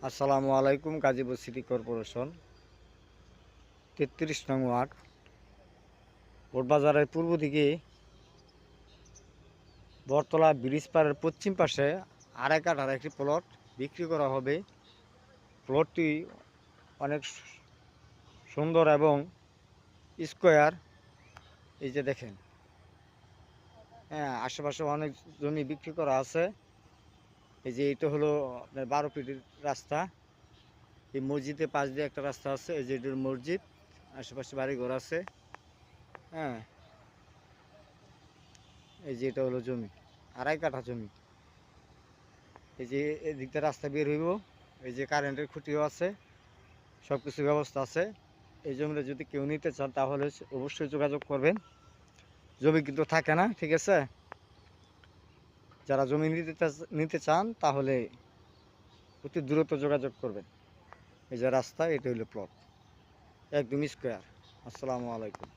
আসসালামু আলাইকুম। Gazipur city corporation ৩৩ নং ওয়ার্ড বোটবাজারের পূর্ব দিকে বটতলা ব্রিজ পাড়ের পশ্চিম পাশে আড়াই কাঠার একটি প্লট বিক্রি করা হবে। প্লটটি অনেক সুন্দর এবং স্কোয়ার। এই যে দেখেন, হ্যাঁ, আশেপাশে অনেক জমি বিক্রি করা আছে। এই যে এটা হলো আপনার 12 ফিটের রাস্তা। এই মসজিদের পাশ দিয়ে একটা রাস্তা আছে। এই যে এটার মসজিদ, আশেপাশে বাড়িঘর আছে। হ্যাঁ, এই যে এটা হলো জমি, আড়াই কাঠা জমি। এই যে এদিক দিয়ে রাস্তা বের হইব। এই যে কারেন্টের খুঁটিও আছে, সব কিছু ব্যবস্থা আছে। এই জমিটা যদি কেউ নিতে চান তাহলে অবশ্যই যোগাযোগ করবেন। জমি কিন্তু থাকে না, ঠিক আছে? যারা জমি নিতে চান তাহলে অতি দ্রুত যোগাযোগ করবেন। এই যে রাস্তা, এটা হইলো প্লট, একদম স্কোয়ার। আসসালামু আলাইকুম।